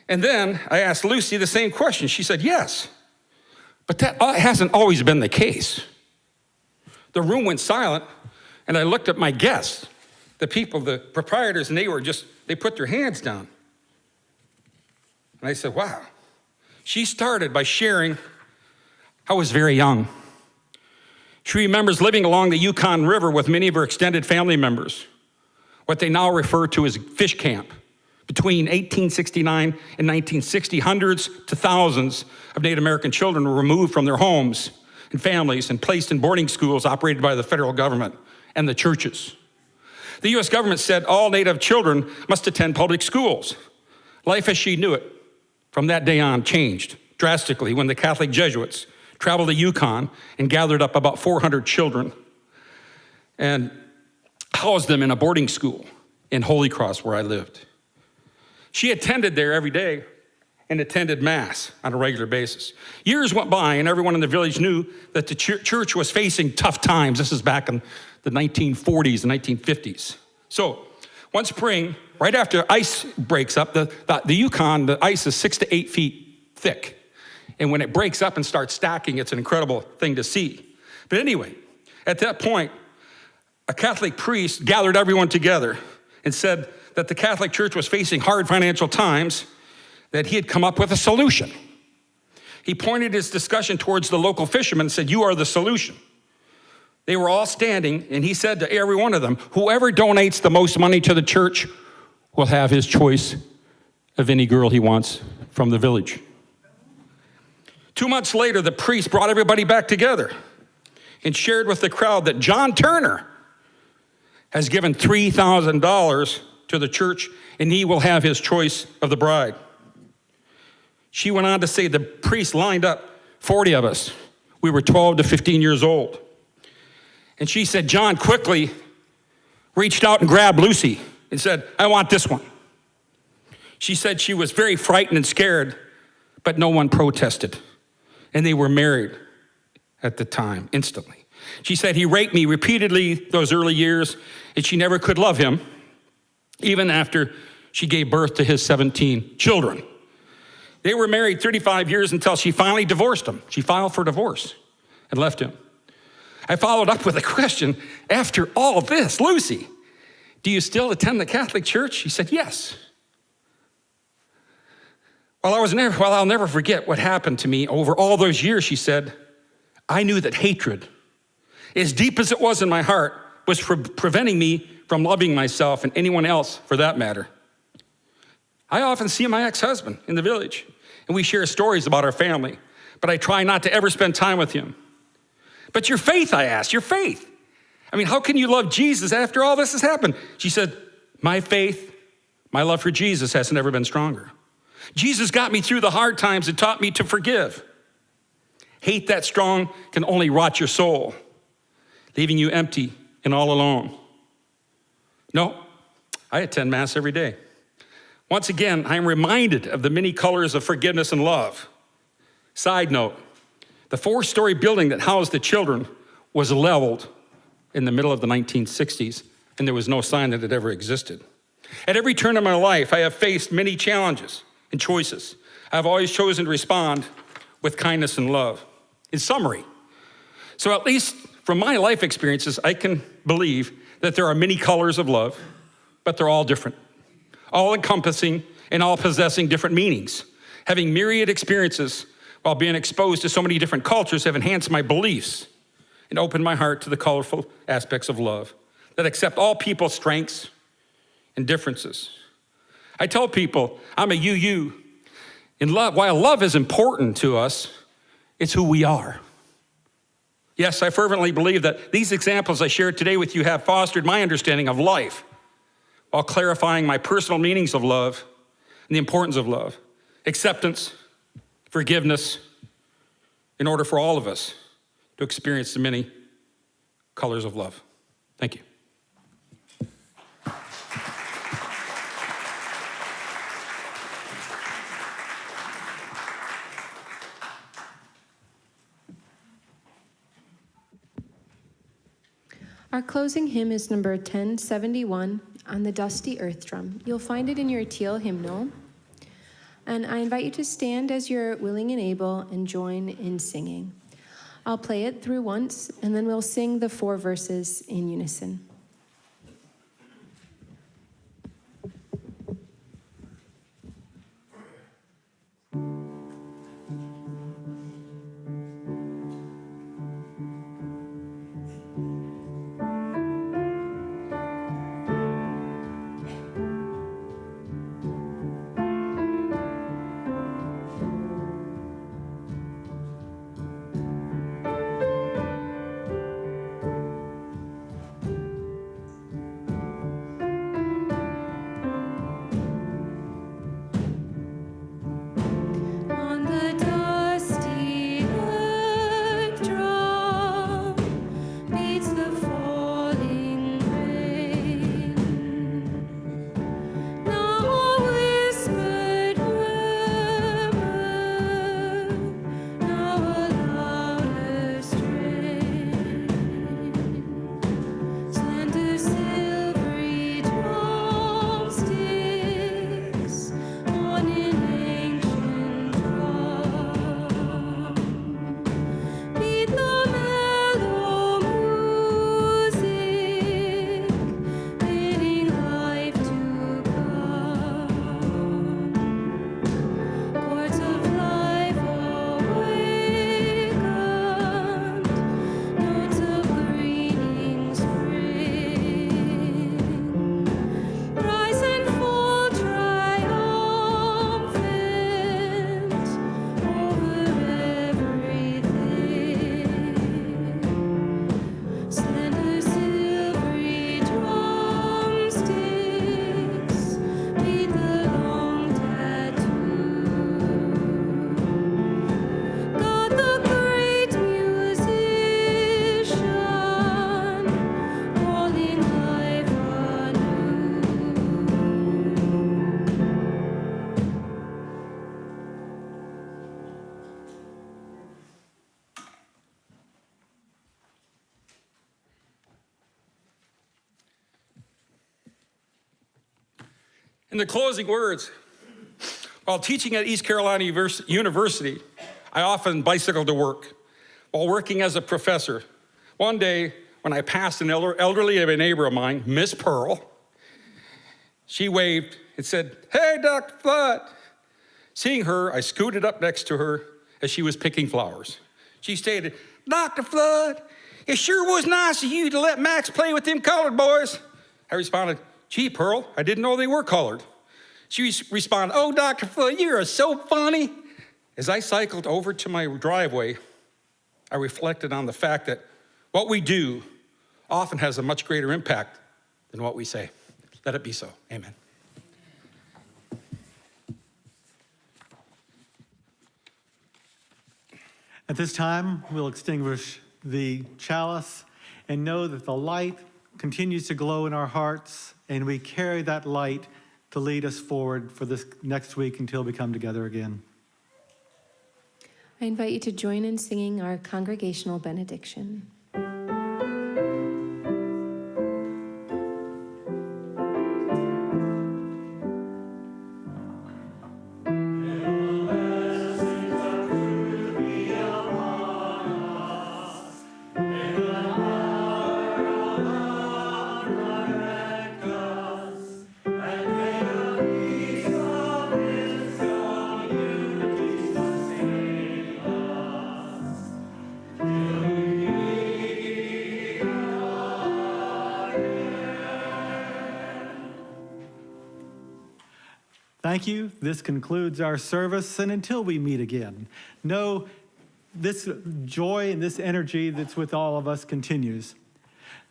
And then I asked Lucy the same question. She said, yes. But that hasn't always been the case. The room went silent, and I looked at my guests, the people, the proprietors, and they put their hands down. And I said, wow. She started by sharing, I was very young. She remembers living along the Yukon River with many of her extended family members, what they now refer to as fish camp. Between 1869 and 1960, hundreds to thousands of Native American children were removed from their homes and families and placed in boarding schools operated by the federal government and the churches. The U.S. government said all Native children must attend public schools. Life as she knew it from that day on changed drastically when the Catholic Jesuits traveled to Yukon and gathered up about 400 children and housed them in a boarding school in Holy Cross, where I lived. She attended there every day and attended Mass on a regular basis. Years went by, and everyone in the village knew that the church was facing tough times. This is back in the 1940s and 1950s. So one spring, right after ice breaks up, the Yukon, the ice is 6 to 8 feet thick. And when it breaks up and starts stacking, it's an incredible thing to see. But anyway, at that point, a Catholic priest gathered everyone together and said that the Catholic Church was facing hard financial times, that he had come up with a solution. He pointed his discussion towards the local fishermen and said, you are the solution. They were all standing, and he said to every one of them, whoever donates the most money to the church will have his choice of any girl he wants from the village. 2 months later, the priest brought everybody back together and shared with the crowd that John Turner has given $3,000 to the church, and he will have his choice of the bride. She went on to say the priest lined up 40 of us. We were 12 to 15 years old. And she said, John quickly reached out and grabbed Lucy and said, I want this one. She said she was very frightened and scared, but no one protested. And they were married at the time, instantly. She said he raped me repeatedly those early years, and she never could love him, even after she gave birth to his 17 children. They were married 35 years until she finally divorced him. She filed for divorce and left him. I followed up with a question, after all this, Lucy, do you still attend the Catholic Church? She said, yes. Well, I'll never forget what happened to me over all those years, she said. I knew that hatred, as deep as it was in my heart, was preventing me from loving myself and anyone else for that matter. I often see my ex-husband in the village, and we share stories about our family, but I try not to ever spend time with him. But your faith, I asked, your faith. I mean, how can you love Jesus after all this has happened? She said, my faith, my love for Jesus has never been stronger. Jesus got me through the hard times and taught me to forgive. Hate that strong can only rot your soul, leaving you empty and all alone. No, I attend Mass every day. Once again, I am reminded of the many colors of forgiveness and love. Side note, the 4-story building that housed the children was leveled in the middle of the 1960s, and there was no sign that it ever existed. At every turn of my life, I have faced many challenges and choices. I've always chosen to respond with kindness and love. In summary, so at least from my life experiences, I can believe that there are many colors of love, but they're all different, all encompassing and all possessing different meanings. Having myriad experiences while being exposed to so many different cultures have enhanced my beliefs and opened my heart to the colorful aspects of love that accept all people's strengths and differences. I tell people I'm a UU. In love, while love is important to us, it's who we are. Yes, I fervently believe that these examples I shared today with you have fostered my understanding of life while clarifying my personal meanings of love and the importance of love, acceptance, forgiveness, in order for all of us to experience the many colors of love. Thank you. Our closing hymn is number 1071 on the dusty earth drum. You'll find it in your teal hymnal. And I invite you to stand as you're willing and able and join in singing. I'll play it through once, and then we'll sing the 4 verses in unison. In the closing words, while teaching at East Carolina University, I often bicycled to work. While working as a professor, one day when I passed an elderly neighbor of mine, Miss Pearl, she waved and said, "Hey, Dr. Flood." Seeing her, I scooted up next to her as she was picking flowers. She stated, "Dr. Flood, it sure was nice of you to let Max play with them colored boys." I responded, "Gee, Pearl, I didn't know they were colored." She responded, "Oh, Dr. Flood, you are so funny." As I cycled over to my driveway, I reflected on the fact that what we do often has a much greater impact than what we say. Let it be so. Amen. At this time, we'll extinguish the chalice and know that the light continues to glow in our hearts, and we carry that light to lead us forward for this next week until we come together again. I invite you to join in singing our congregational benediction. Thank you. This concludes our service, and until we meet again, know this joy and this energy that's with all of us continues.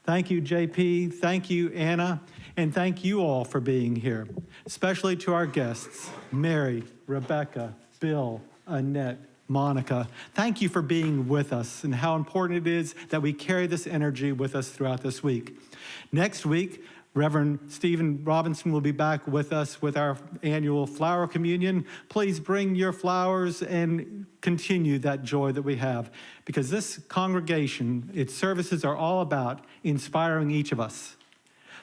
Thank you, JP. Thank you, Anna. And thank you all for being here, especially to our guests, Mary, Rebecca, Bill, Annette, Monica. Thank you for being with us and how important it is that we carry this energy with us throughout this week. Next week, Reverend Stephen Robinson will be back with us with our annual flower communion. Please bring your flowers and continue that joy that we have, because this congregation, its services are all about inspiring each of us,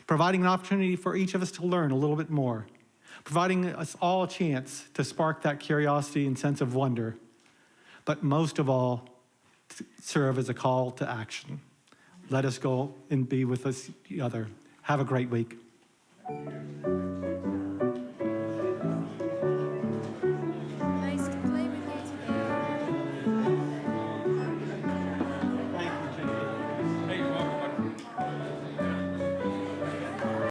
providing an opportunity for each of us to learn a little bit more, providing us all a chance to spark that curiosity and sense of wonder, but most of all, serve as a call to action. Let us go and be with each other. Have a great week.